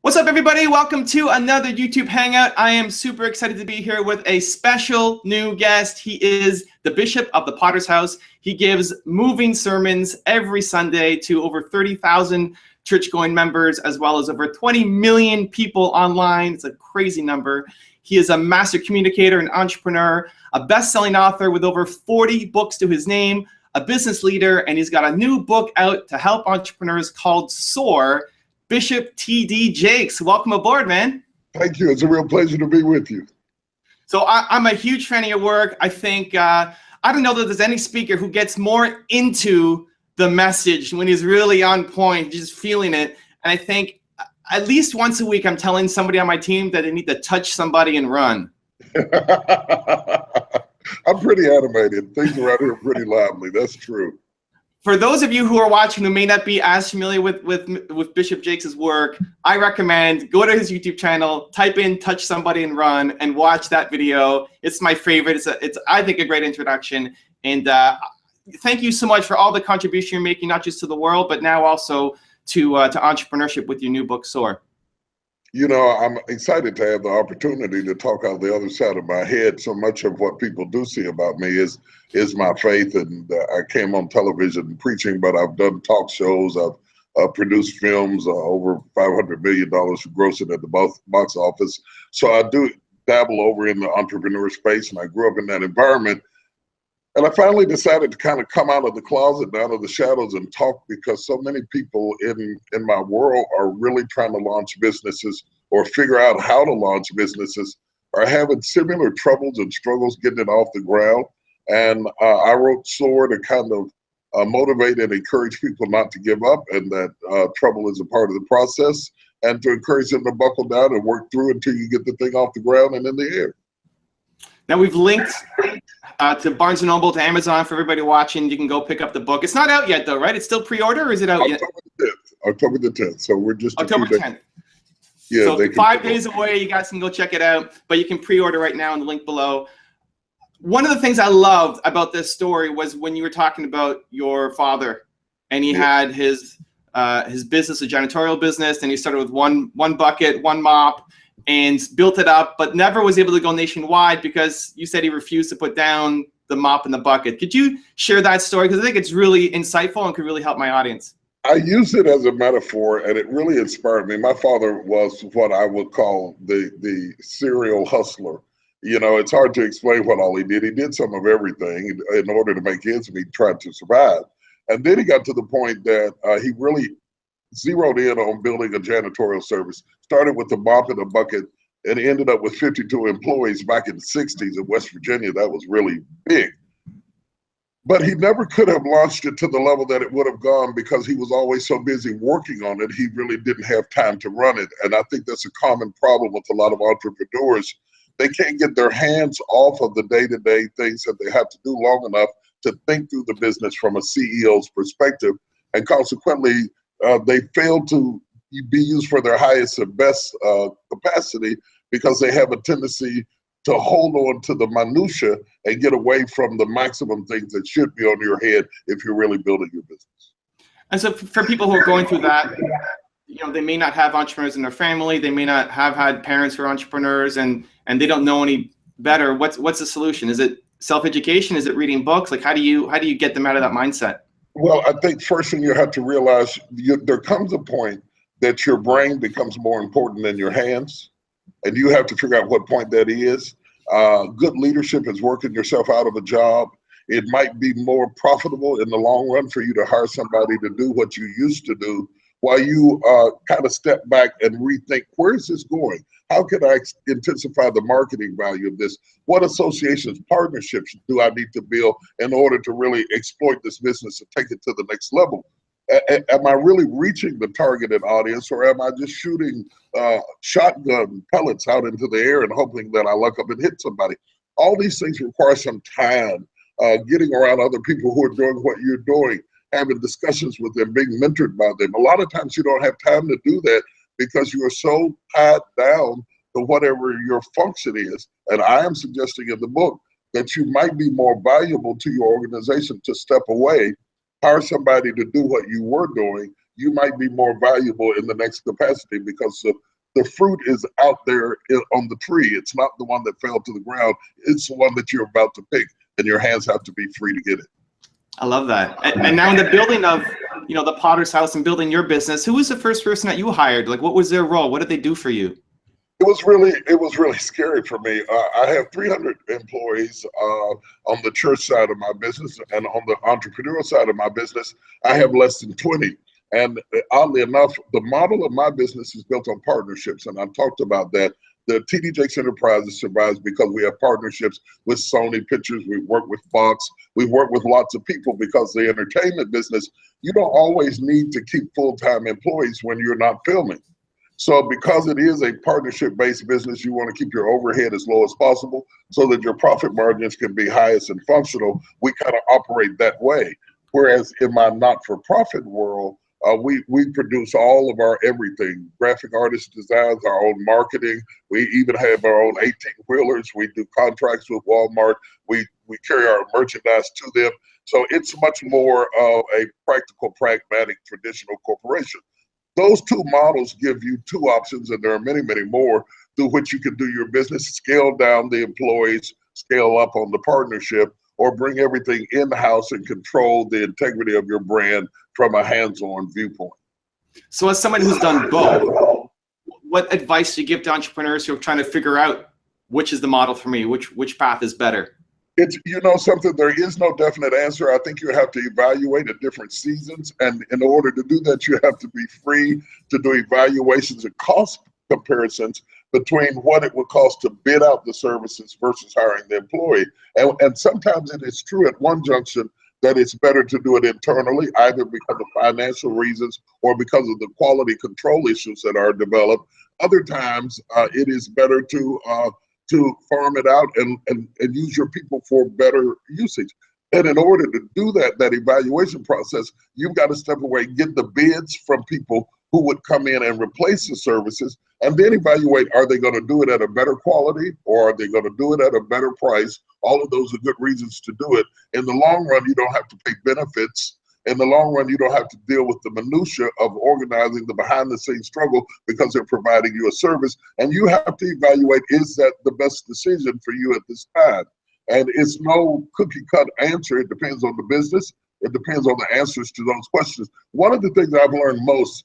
What's up, everybody? Welcome to another YouTube Hangout. I am super excited to be here with a special new guest. He is the Bishop of the Potter's House. He gives moving sermons every Sunday to over 30,000 church-going members, as well as over 20 million people online. It's a crazy number. He is a master communicator, an entrepreneur, a best-selling author with over 40 books to his name, a business leader, and he's got a new book out to help entrepreneurs called Soar. Bishop TD Jakes, welcome aboard, man. Thank you. It's a real pleasure to be with you. So I'm a huge fan of your work. I think, I don't know that there's any speaker who gets more into the message when he's really on point, just feeling it. And I think at least once a week, I'm telling somebody on my team that they need to touch somebody and run. I'm pretty animated. Things around here are pretty lively. That's true. For those of you who are watching who may not be as familiar with Bishop Jakes' work, I recommend go to his YouTube channel, type in "touch somebody and run" and watch that video. It's my favorite. It's I think a great introduction. And thank you so much for all the contribution you're making, not just to the world, but now also to entrepreneurship with your new book, Soar. You know, I'm excited to have the opportunity to talk out the other side of my head. So much of what people do see about me is my faith, and I came on television preaching, but I've done talk shows, I've produced films, over $500 million grossing at the box office. So I do dabble over in the entrepreneur space, and I grew up in that environment. And I finally decided to kind of come out of the closet and out of the shadows and talk, because so many people in my world are really trying to launch businesses or figure out how to launch businesses, are having similar troubles and struggles getting it off the ground. And I wrote Soar to kind of motivate and encourage people not to give up, and that trouble is a part of the process, and to encourage them to buckle down and work through until you get the thing off the ground and in the air. Now we've linked to Barnes & Noble, to Amazon for everybody watching. You can go pick up the book. It's not out yet though, right? It's still pre-order, or is it out yet? October the 10th. So we're just October 10th. Yeah, so 5 days away. You guys can go check it out, but you can pre-order right now in the link below. One of the things I loved about this story was when you were talking about your father, and he had his business, a janitorial business, and he started with one bucket, one mop, and built it up, but never was able to go nationwide because you said he refused to put down the mop in the bucket. Could you share that story? Because I think it's really insightful and could really help my audience. I use it as a metaphor, and it really inspired me. My father was what I would call the serial hustler. You know, it's hard to explain what all he did. He did some of everything in order to make ends meet, tried to survive. And then he got to the point that he really zeroed in on building a janitorial service. Started with the mop and a bucket, and ended up with 52 employees back in the 60s in West Virginia. That was really big. But he never could have launched it to the level that it would have gone, because he was always so busy working on it, he really didn't have time to run it. And I think that's a common problem with a lot of entrepreneurs. They can't get their hands off of the day-to-day things that they have to do long enough to think through the business from a CEO's perspective. And consequently, they fail to be used for their highest and best capacity, because they have a tendency to hold on to the minutia and get away from the maximum things that should be on your head if you're really building your business. And so for people who are going through that, you know, they may not have entrepreneurs in their family, they may not have had parents who are entrepreneurs, and they don't know any better. What's the solution? Is it self-education? Is it reading books? Like, how do you get them out of that mindset? Well, I think first thing you have to realize, there comes a point that your brain becomes more important than your hands, and you have to figure out what point that is. Good leadership is working yourself out of a job. It might be more profitable in the long run for you to hire somebody to do what you used to do, while you kind of step back and rethink, where is this going? How can I intensify the marketing value of this? What associations, partnerships do I need to build in order to really exploit this business and take it to the next level? Am I really reaching the targeted audience, or am I just shooting shotgun pellets out into the air and hoping that I luck up and hit somebody? All these things require some time, getting around other people who are doing what you're doing, having discussions with them, being mentored by them. A lot of times you don't have time to do that because you are so tied down to whatever your function is. And I am suggesting in the book that you might be more valuable to your organization to step away, hire somebody to do what you were doing. You might be more valuable in the next capacity because of the fruit is out there on the tree. It's not the one that fell to the ground. It's the one that you're about to pick, and your hands have to be free to get it. I love that. And now in the building of, the Potter's House and building your business, who was the first person that you hired? Like, what was their role? What did they do for you? It was really scary for me. I have 300 employees on the church side of my business, and on the entrepreneurial side of my business, I have less than 20. And oddly enough, the model of my business is built on partnerships, and I've talked about that. The TDJ Enterprises survives because we have partnerships with Sony Pictures. We've worked with Fox. We've worked with lots of people, because the entertainment business, you don't always need to keep full-time employees when you're not filming. So because it is a partnership-based business, you want to keep your overhead as low as possible so that your profit margins can be highest and functional. We kind of operate that way. Whereas in my not-for-profit world, we produce all of our everything. Graphic artist designs, our own marketing. We even have our own 18-wheelers. We do contracts with Walmart. We carry our merchandise to them. So it's much more of a practical, pragmatic, traditional corporation. Those two models give you two options, and there are many, many more through which you can do your business: scale down the employees, scale up on the partnership, or bring everything in-house and control the integrity of your brand from a hands-on viewpoint. So as somebody who's done both, what advice do you give to entrepreneurs who are trying to figure out which is the model for me, which path is better? It's, something, there is no definite answer. I think you have to evaluate at different seasons. And in order to do that, you have to be free to do evaluations and cost comparisons between what it would cost to bid out the services versus hiring the employee. And sometimes it is true at one junction that it's better to do it internally, either because of financial reasons or because of the quality control issues that are developed. Other times it is better to farm it out and use your people for better usage. And in order to do that evaluation process, you've got to step away, get the bids from people who would come in and replace the services, and then evaluate, are they going to do it at a better quality, or are they going to do it at a better price? All of those are good reasons to do it. In the long run, you don't have to pay benefits. In the long run, you don't have to deal with the minutia of organizing the behind-the-scenes struggle, because they're providing you a service. And you have to evaluate, is that the best decision for you at this time? And it's no cookie-cut answer. It depends on the business. It depends on the answers to those questions. One of the things I've learned most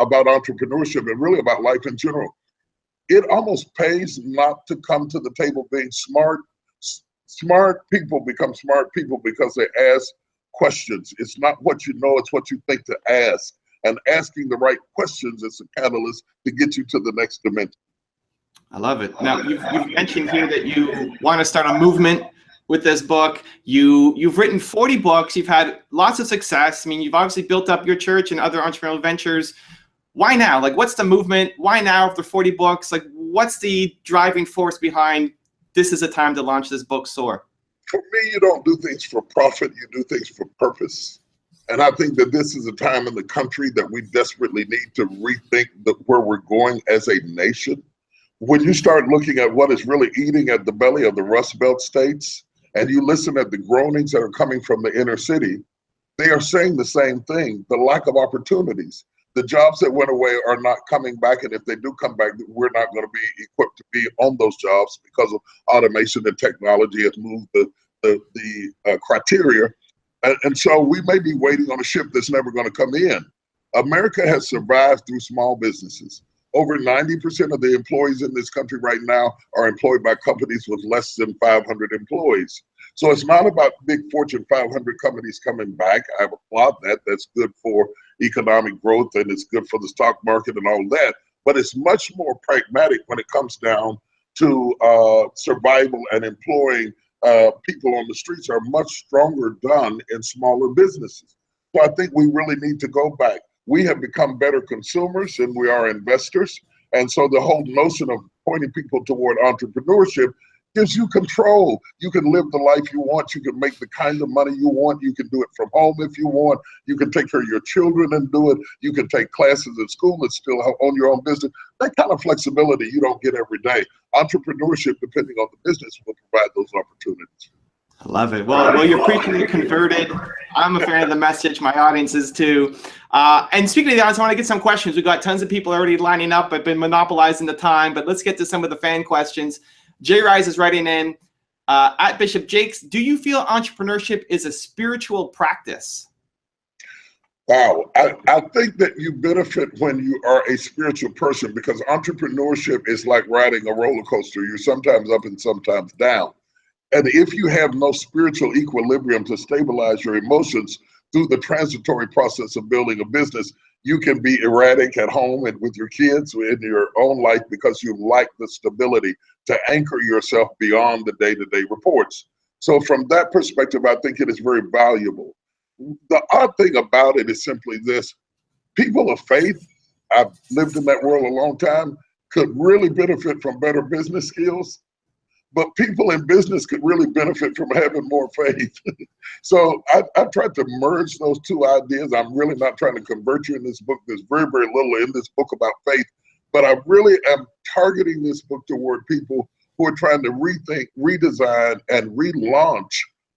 about entrepreneurship, and really about life in general, it almost pays not to come to the table being smart. Smart people become smart people because they ask questions. It's not what you know, it's what you think to ask. And asking the right questions is a catalyst to get you to the next dimension. I love it. Now, you've mentioned here that you want to start a movement with this book. You've written 40 books. You've had lots of success. I mean, you've obviously built up your church and other entrepreneurial ventures. Why now? Like, what's the movement? Why now after 40 books? Like, what's the driving force behind this is a time to launch this book, Soar? For me, you don't do things for profit. You do things for purpose. And I think that this is a time in the country that we desperately need to rethink where we're going as a nation. When you start looking at what is really eating at the belly of the Rust Belt states, and you listen at the groanings that are coming from the inner city, they are saying the same thing: the lack of opportunities. The jobs that went away are not coming back, and if they do come back, we're not going to be equipped to be on those jobs because of automation and technology has moved the criteria. And so we may be waiting on a ship that's never going to come in. America has survived through small businesses. Over 90% of the employees in this country right now are employed by companies with less than 500 employees. So it's not about big Fortune 500 companies coming back. I applaud that. That's good for economic growth, and it's good for the stock market and all that. But it's much more pragmatic when it comes down to survival, and employing people on the streets are much stronger done in smaller businesses. So I think we really need to go back. We have become better consumers than we are investors. And so the whole notion of pointing people toward entrepreneurship gives you control. You can live the life you want. You can make the kind of money you want. You can do it from home if you want. You can take care of your children and do it. You can take classes at school and still own your own business. That kind of flexibility you don't get every day. Entrepreneurship, depending on the business, will provide those opportunities. I love it. Well, you're preaching to the converted. I'm a fan of the message. My audience is too. And speaking of the audience, I want to get some questions. We've got tons of people already lining up. I've been monopolizing the time, but let's get to some of the fan questions. Jay Rise is writing in, at Bishop Jakes, do you feel entrepreneurship is a spiritual practice? Wow, I think that you benefit when you are a spiritual person, because entrepreneurship is like riding a roller coaster. You're sometimes up and sometimes down. And if you have no spiritual equilibrium to stabilize your emotions through the transitory process of building a business, you can be erratic at home and with your kids, in your own life, because you lack the stability to anchor yourself beyond the day-to-day reports. So from that perspective, I think it is very valuable. The odd thing about it is simply this: people of faith, I've lived in that world a long time, could really benefit from better business skills. But people in business could really benefit from having more faith. So I tried to merge those two ideas. I'm really not trying to convert you in this book. There's very, very little in this book about faith, but I really am targeting this book toward people who are trying to rethink, redesign, and relaunch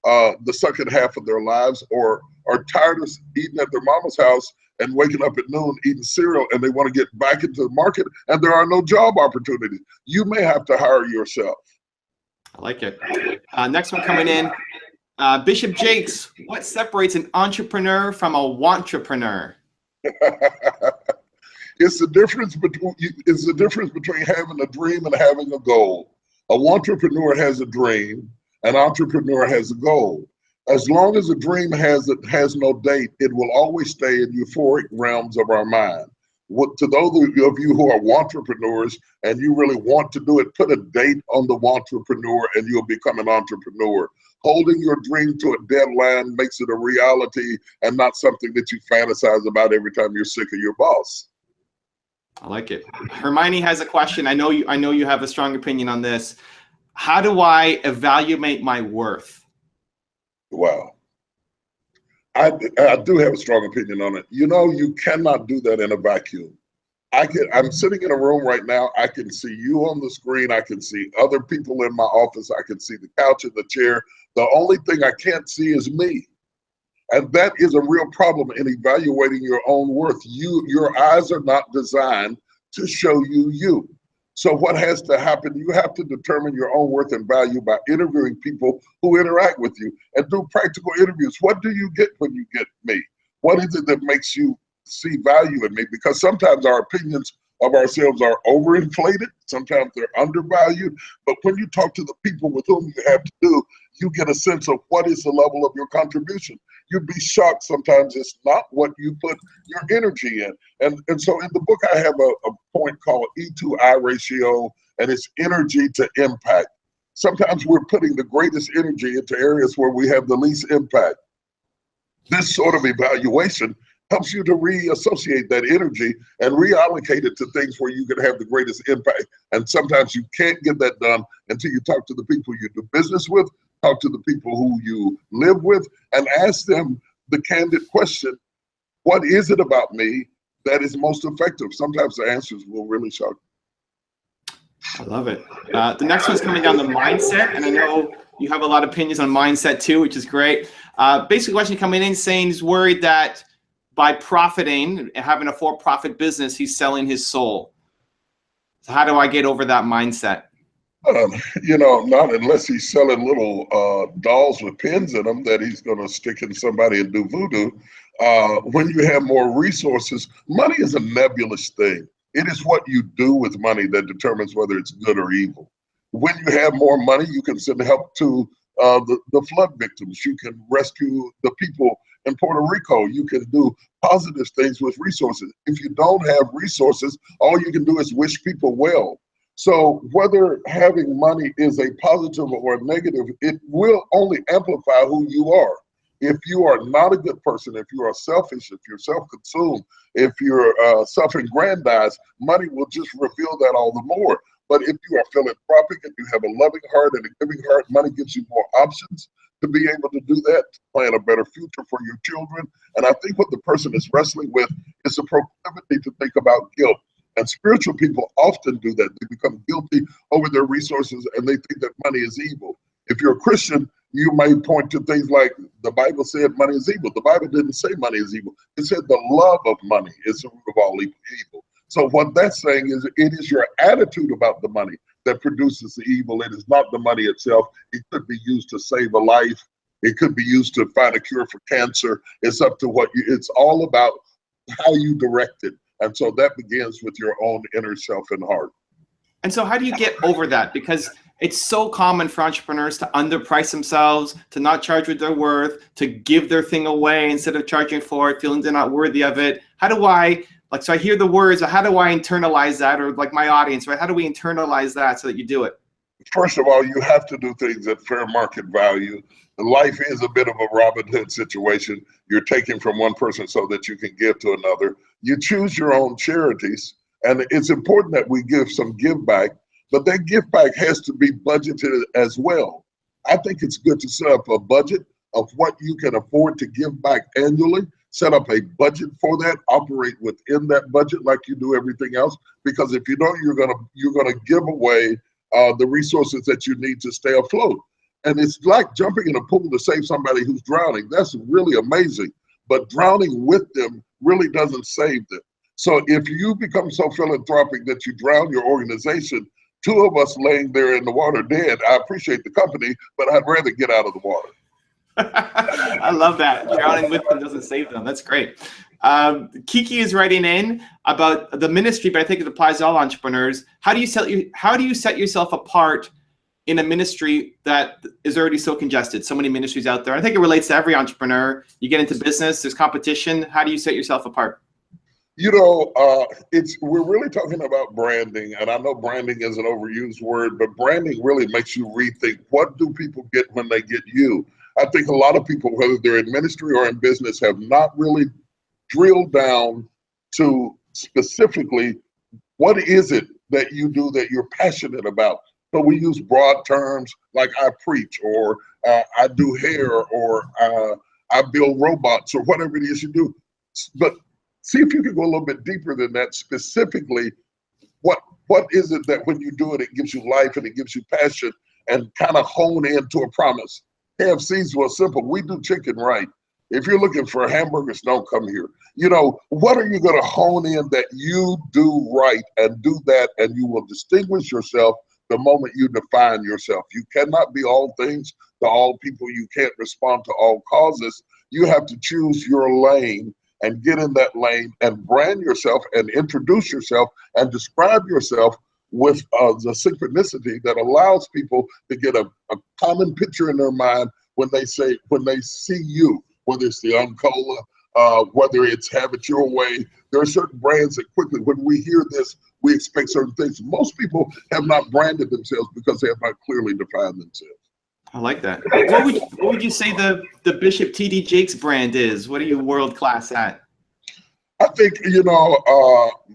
the second half of their lives, or are tired of eating at their mama's house and waking up at noon eating cereal, and they want to get back into the market and there are no job opportunities. You may have to hire yourself. I like it. Next one coming in, Bishop Jakes, what separates an entrepreneur from a wantrepreneur? It's the difference between having a dream and having a goal. A wantrepreneur has a dream, an entrepreneur has a goal. As long as a dream has no date, it will always stay in euphoric realms of our mind. To those of you who are wantrepreneurs and you really want to do it, put a date on the wantrepreneur and you'll become an entrepreneur. Holding your dream to a deadline makes it a reality and not something that you fantasize about every time you're sick of your boss. I like it. Hermione has a question. I know you have a strong opinion on this. How do I evaluate my worth? Wow. I do have a strong opinion on it. You know, you cannot do that in a vacuum. I'm sitting in a room right now. I can see you on the screen. I can see other people in my office. I can see the couch and the chair. The only thing I can't see is me. And that is a real problem in evaluating your own worth. Your eyes are not designed to show you. So what has to happen, you have to determine your own worth and value by interviewing people who interact with you and do practical interviews. What do you get when you get me? What is it that makes you see value in me? Because sometimes our opinions of ourselves are overinflated, sometimes they're undervalued, but when you talk to the people with whom you have to do, you get a sense of what is the level of your contribution. You'd be shocked sometimes it's not what you put your energy in. And so in the book, I have a point called E/I ratio, and it's energy to impact. Sometimes we're putting the greatest energy into areas where we have the least impact. This sort of evaluation helps you to reassociate that energy and reallocate it to things where you can have the greatest impact. And sometimes you can't get that done until you talk to the people you do business with, talk to the people who you live with, and ask them the candid question, what is it about me that is most effective? Sometimes the answers will really shock you. I love it. The next one's coming down the mindset, and I know you have a lot of opinions on mindset too, which is great. Basic question coming in saying he's worried that by profiting, having a for-profit business, he's selling his soul. So how do I get over that mindset? You know, not unless he's selling little dolls with pins in them that he's going to stick in somebody and do voodoo. When you have more resources, money is a nebulous thing. It is what you do with money that determines whether it's good or evil. When you have more money, you can send help to the flood victims. You can rescue the people in Puerto Rico. You can do positive things with resources. If you don't have resources, all you can do is wish people well. So whether having money is a positive or a negative, it will only amplify who you are. If you are not a good person, if you are selfish, if you're self-consumed, if you're self-aggrandized, money will just reveal that all the more. But if you are philanthropic, if you have a loving heart and a giving heart, money gives you more options to be able to do that, to plan a better future for your children. And I think what the person is wrestling with is a proclivity to think about guilt. And spiritual people often do that. They become guilty over their resources and they think that money is evil. If you're a Christian, You may point to things like the Bible said money is evil. The Bible didn't say money is evil. It said the love of money is the root of all evil. So what that's saying is it is your attitude about the money that produces the evil. It is not the money itself. It could be used to save a life. It could be used to find a cure for cancer. It's up to what you, it's all about how you direct it. And so that begins with your own inner self and heart. And so how do you get over that? Because it's so common for entrepreneurs to underprice themselves, to not charge what they're worth, to give their thing away instead of charging for it, feeling they're not worthy of it. How do I, like, so I hear the words, how do I internalize that? Or like my audience, right? How do we internalize that so that you do it? First of all, you have to do things at fair market value. Life is a bit of a Robin Hood situation. You're taking from one person so that you can give to another. You choose your own charities, and it's important that we give some give back, but that give back has to be budgeted as well. I think it's good to set up a budget of what you can afford to give back annually, set up a budget for that, operate within that budget like you do everything else, because if you don't, you're gonna give away the resources that you need to stay afloat. And it's like jumping in a pool to save somebody who's drowning. That's really amazing. But drowning with them really doesn't save them. So if you become so philanthropic that you drown your organization, two of us laying there in the water dead, I appreciate the company, but I'd rather get out of the water. I love that. Drowning with them doesn't save them. That's great. Kiki is writing in about the ministry, but I think it applies to all entrepreneurs. How do you set yourself apart in a ministry that is already so congested? So many ministries out there. I think it relates to every entrepreneur. You get into business, there's competition. How do you set yourself apart? You know, we're really talking about branding, and I know branding is an overused word, but branding really makes you rethink, what do people get when they get you? I think a lot of people, whether they're in ministry or in business, have not really drilled down to specifically what is it that you do that you're passionate about. So we use broad terms like I preach, or I do hair, or I build robots, or whatever it is you do. But see if you can go a little bit deeper than that. Specifically, what is it that when you do it, it gives you life and it gives you passion, and kind of hone into a promise. KFC's was simple. We do chicken right. If you're looking for hamburgers, don't come here. You know, what are you going to hone in that you do right, and do that, and you will distinguish yourself the moment you define yourself. You cannot be all things to all people. You can't respond to all causes. You have to choose your lane and get in that lane and brand yourself and introduce yourself and describe yourself with the synchronicity that allows people to get a common picture in their mind when they see you, whether it's the Uncola, whether it's Have It Your Way. There are certain brands that quickly, when we hear this, we expect certain things. Most people have not branded themselves because they have not clearly defined themselves. I like that. What would you say the Bishop TD Jakes brand is? What are you world class at? I think, you know,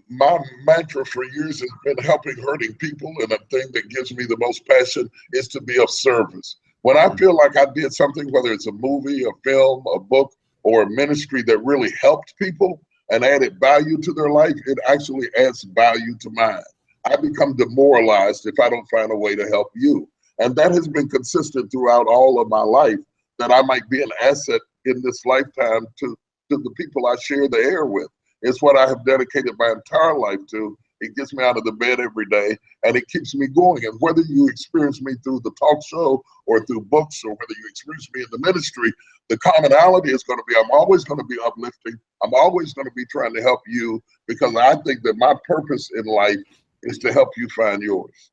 my mantra for years has been helping hurting people, and the thing that gives me the most passion is to be of service. When I feel like I did something, whether it's a movie, a film, a book, or a ministry that really helped people and added value to their life, it actually adds value to mine. I become demoralized if I don't find a way to help you. And that has been consistent throughout all of my life, that I might be an asset in this lifetime to the people I share the air with. It's what I have dedicated my entire life to. It gets me out of the bed every day, and it keeps me going. And whether you experience me through the talk show or through books, or whether you experience me in the ministry, the commonality is going to be, I'm always going to be uplifting. I'm always going to be trying to help you, because I think that my purpose in life is to help you find yours.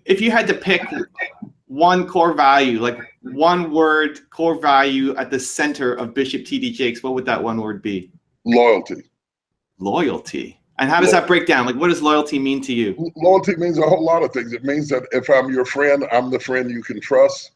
If you had to pick one core value, like one word core value at the center of Bishop TD Jakes, what would that one word be? Loyalty. Loyalty. And how does that break down? Like, what does loyalty mean to you? Loyalty means a whole lot of things. It means that if I'm your friend, I'm the friend you can trust.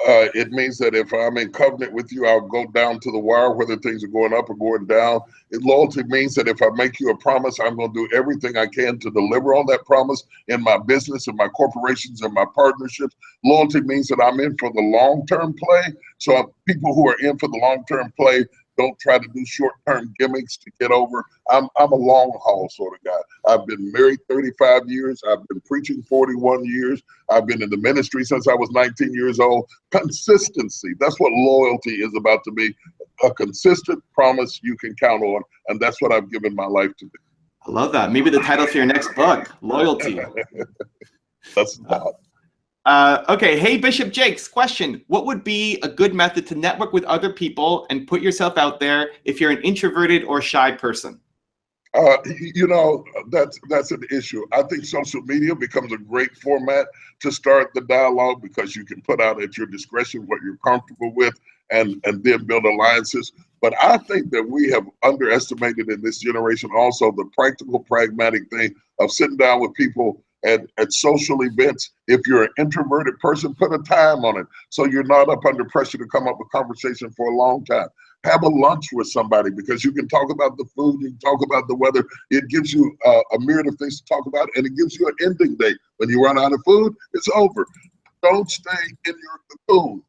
It means that if I'm in covenant with you, I'll go down to the wire, whether things are going up or going down. Loyalty means that if I make you a promise, I'm going to do everything I can to deliver on that promise in my business, in my corporations, and my partnerships. Loyalty means that I'm in for the long-term play. So people who are in for the long-term play Don't try to do short-term gimmicks to get over. I'm a long-haul sort of guy. I've been married 35 years. I've been preaching 41 years. I've been in the ministry since I was 19 years old. Consistency, that's what loyalty is about to me. A consistent promise you can count on, and that's what I've given my life to be. I love that. Maybe the title for your next book, Loyalty. That's the thought. Okay, hey Bishop Jakes, question. What would be a good method to network with other people and put yourself out there if you're an introverted or shy person? You know, that's an issue. I think social media becomes a great format to start the dialogue because you can put out at your discretion what you're comfortable with and then build alliances. But I think that we have underestimated in this generation also the practical, pragmatic thing of sitting down with people at social events. If you're an introverted person, put a time on it so you're not up under pressure to come up with conversation for a long time. Have a lunch with somebody because you can talk about the food, you can talk about the weather. It gives you a myriad of things to talk about, and it gives you an ending date. When you run out of food, it's over. Don't stay in your cocoon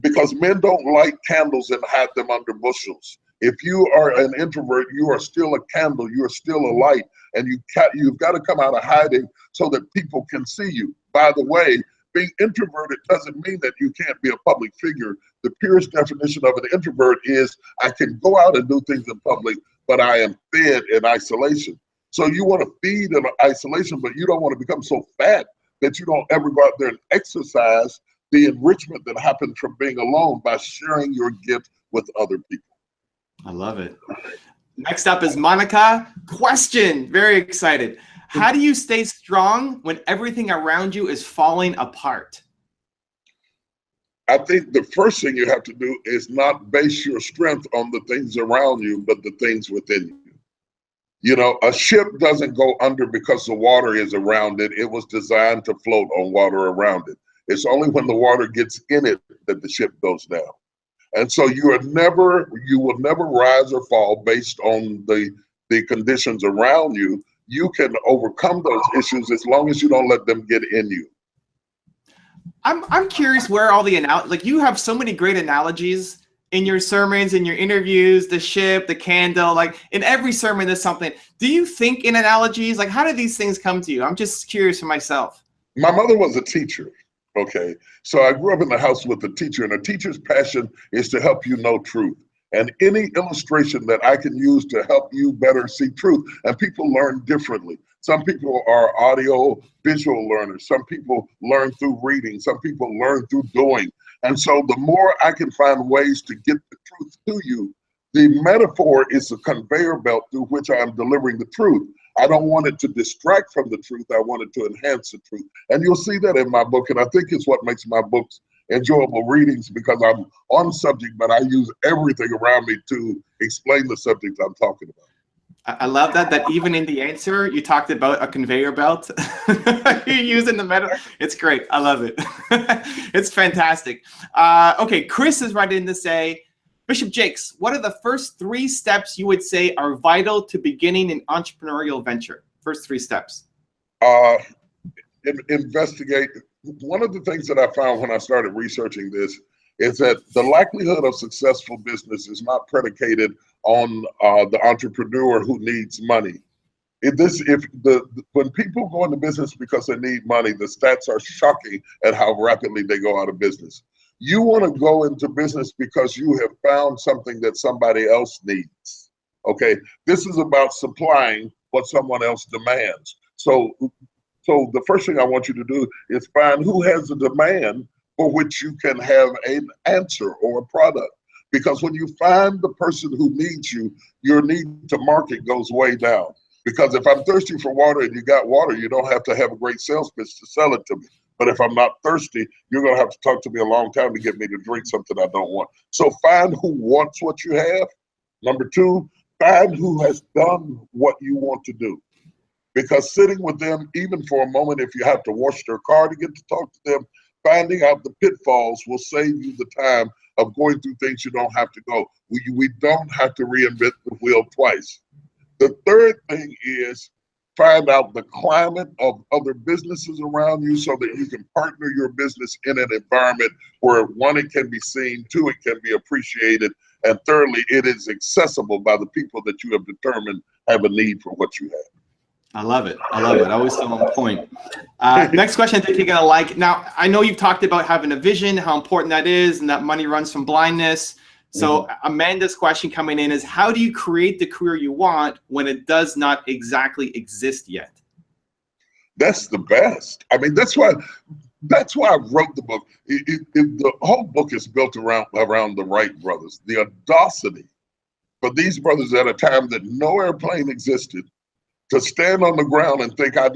because men don't light candles and hide them under bushels. If you are an introvert, you are still a candle, you are still a light, and you've got to come out of hiding so that people can see you. By the way, being introverted doesn't mean that you can't be a public figure. The purest definition of an introvert is I can go out and do things in public, but I am fed in isolation. So you want to feed in isolation, but you don't want to become so fat that you don't ever go out there and exercise the enrichment that happens from being alone by sharing your gift with other people. I love it. Next up is Monica. Question. Very excited. How do you stay strong when everything around you is falling apart? I think the first thing you have to do is not base your strength on the things around you, but the things within you. You know, a ship doesn't go under because the water is around it. It was designed to float on water around it. It's only when the water gets in it that the ship goes down. And so you will never rise or fall based on the conditions around you. You can overcome those issues as long as you don't let them get in you. I'm curious where all the like you have so many great analogies in your sermons, in your interviews, the ship, the candle, like in every sermon there's something. Do you think in analogies? Like how do these things come to you? I'm just curious for myself. My mother was a teacher. Okay, so I grew up in the house with a teacher, and a teacher's passion is to help you know truth. And any illustration that I can use to help you better see truth, and people learn differently. Some people are audio visual learners. Some people learn through reading. Some people learn through doing. And so the more I can find ways to get the truth to you, the metaphor is a conveyor belt through which I am delivering the truth. I don't want it to distract from the truth. I want it to enhance the truth. And you'll see that in my book. And I think it's what makes my books enjoyable readings because I'm on subject, but I use everything around me to explain the subject I'm talking about. I love that even in the answer, you talked about a conveyor belt. You're using the meta. It's great. I love it. It's fantastic. Okay, Chris is right in to say, Bishop Jakes, what are the first 3 steps you would say are vital to beginning an entrepreneurial venture? First 3 steps. Investigate. One of the things that I found when I started researching this is that the likelihood of successful business is not predicated on the entrepreneur who needs money. When people go into business because they need money, the stats are shocking at how rapidly they go out of business. You want to go into business because you have found something that somebody else needs. Okay, this is about supplying what someone else demands. So the first thing I want you to do is find who has a demand for which you can have an answer or a product. Because when you find the person who needs you, your need to market goes way down. Because if I'm thirsty for water and you got water, you don't have to have a great sales pitch to sell it to me. But if I'm not thirsty, you're going to have to talk to me a long time to get me to drink something I don't want. So find who wants what you have. Number 2, find who has done what you want to do. Because sitting with them, even for a moment, if you have to wash their car to get to talk to them, finding out the pitfalls will save you the time of going through things you don't have to go. We don't have to reinvent the wheel twice. The third thing is find out the climate of other businesses around you so that you can partner your business in an environment where 1, it can be seen, 2, it can be appreciated, And thirdly, it is accessible by the people that you have determined have a need for what you have. I love it. I love it. Always so on point. Next question I think you're going to like. Now, I know you've talked about having a vision, how important that is, and that money runs from blindness. So Amanda's question coming in is, how do you create the career you want when it does not exactly exist yet? That's the best. I mean, that's why I wrote the book. The whole book is built around the Wright brothers. The audacity for these brothers at a time that no airplane existed to stand on the ground and think I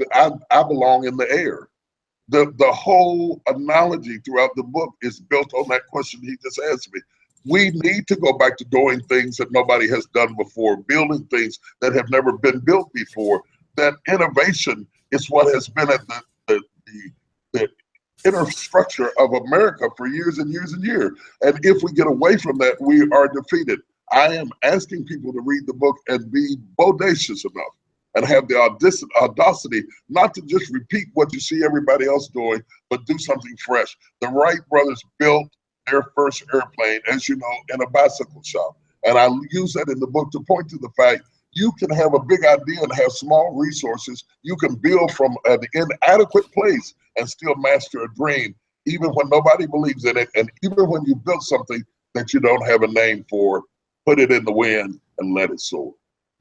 belong in the air. The whole analogy throughout the book is built on that question he just asked me. We need to go back to doing things that nobody has done before, building things that have never been built before. That innovation is what has been at the inner structure of America for years and years and years. And if we get away from that, we are defeated. I am asking people to read the book and be bodacious enough and have the audacity not to just repeat what you see everybody else doing, but do something fresh. The Wright brothers built their first airplane, as you know, in a bicycle shop. And I use that in the book to point to the fact you can have a big idea and have small resources. You can build from an inadequate place and still master a dream, even when nobody believes in it. And even when you build something that you don't have a name for, put it in the wind and let it soar.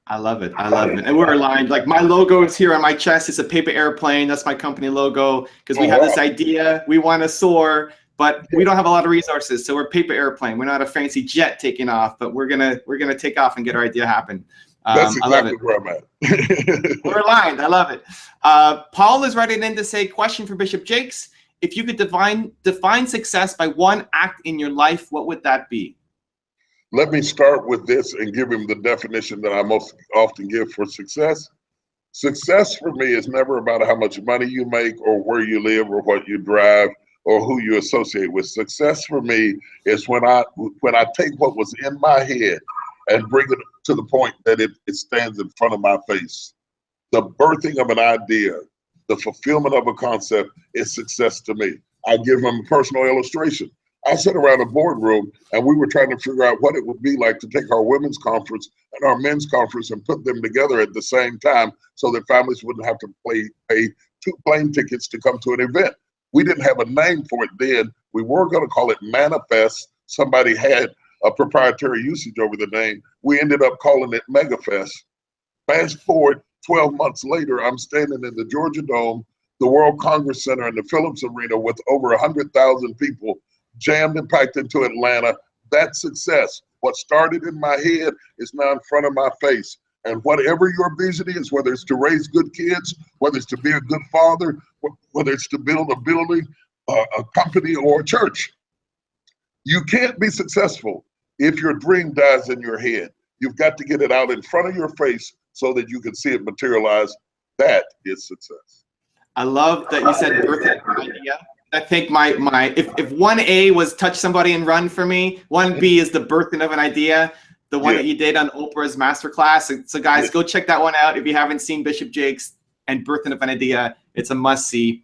I love it. I love it. And we're aligned. Like my logo is here on my chest. It's a paper airplane. That's my company logo because we have this idea. We want to soar, but we don't have a lot of resources. So we're paper airplane. We're not a fancy jet taking off, but we're gonna take off and get our idea happen. That's exactly where I'm at. We're aligned. I love it. Paul is writing in to say, question for Bishop Jakes. If you could define success by one act in your life, what would that be? Let me start with this and give him the definition that I most often give for success. Success for me is never about how much money you make or where you live or what you drive or who you associate with. Success for me is when I take what was in my head and bring it to the point that it stands in front of my face. The birthing of an idea, the fulfillment of a concept is success to me. I give them a personal illustration. I sat around a boardroom and we were trying to figure out what it would be like to take our women's conference and our men's conference and put them together at the same time so that families wouldn't have to pay 2 plane tickets to come to an event. We didn't have a name for it then. We were going to call it Manifest. Somebody had a proprietary usage over the name. We ended up calling it Megafest. Fast forward 12 months later, I'm standing in the Georgia Dome, the World Congress Center, and the Phillips Arena with over 100,000 people jammed and packed into Atlanta. That's success. What started in my head is now in front of my face. And whatever your vision is, whether it's to raise good kids, whether it's to be a good father, whether it's to build a building, a company, or a church, you can't be successful if your dream dies in your head. You've got to get it out in front of your face so that you can see it materialize. That is success. I love that you said birth an idea. I think if 1A was touch somebody and run for me, 1B is the birthing of an idea, the one that you did on Oprah's masterclass. So guys, go check that one out if you haven't seen Bishop Jakes and birthing of an idea. It's a must see.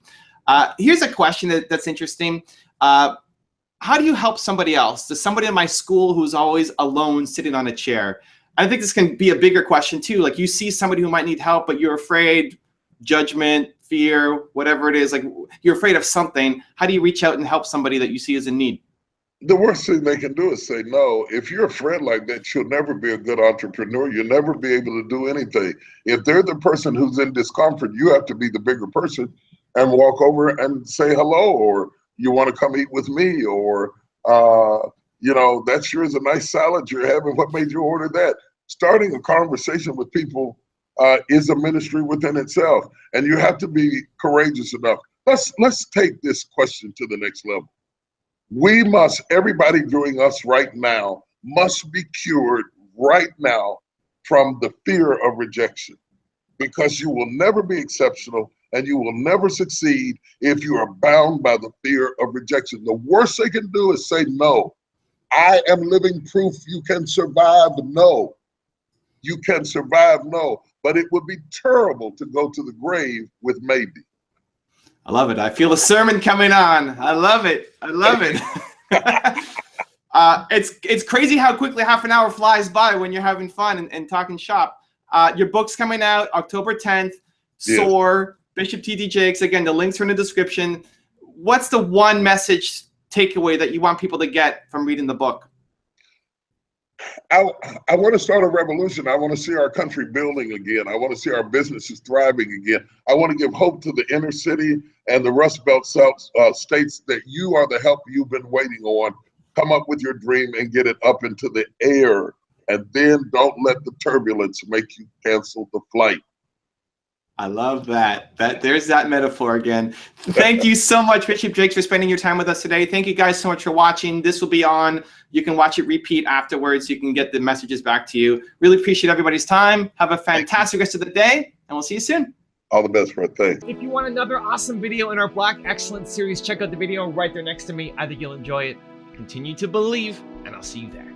Here's a question that's interesting. How do you help somebody else? There's somebody in my school who's always alone sitting on a chair. I think this can be a bigger question too. Like you see somebody who might need help, but you're afraid, judgment, fear, whatever it is, like you're afraid of something. How do you reach out and help somebody that you see is in need? The worst thing they can do is say no. If you're a friend like that, you'll never be a good entrepreneur. You'll never be able to do anything. If they're the person who's in discomfort, you have to be the bigger person and walk over and say hello, or you want to come eat with me, or, you know, that sure is a nice salad you're having. What made you order that? Starting a conversation with people is a ministry within itself, and you have to be courageous enough. Let's take this question to the next level. We must, everybody viewing us right now, must be cured right now from the fear of rejection, because you will never be exceptional and you will never succeed if you are bound by the fear of rejection. The worst they can do is say no. I am living proof you can survive no. You can survive no, but it would be terrible to go to the grave with maybe. I love it. I feel a sermon coming on. I love it. I love it. It's crazy how quickly half an hour flies by when you're having fun and talking shop. Your book's coming out October 10th. Yes. Soar, Bishop TDJ. Again, the links are in the description. What's the one message takeaway that you want people to get from reading the book? I want to start a revolution. I want to see our country building again. I want to see our businesses thriving again. I want to give hope to the inner city and the Rust Belt states that you are the help you've been waiting on. Come up with your dream and get it up into the air. And then don't let the turbulence make you cancel the flight. I love that. There's that metaphor again. Thank you so much, Bishop Jakes, for spending your time with us today. Thank you guys so much for watching. This will be on. You can watch it repeat afterwards. You can get the messages back to you. Really appreciate everybody's time. Have a fantastic rest of the day, and we'll see you soon. All the best, Fred. Thanks. If you want another awesome video in our Black Excellence series, check out the video right there next to me. I think you'll enjoy it. Continue to believe, and I'll see you there.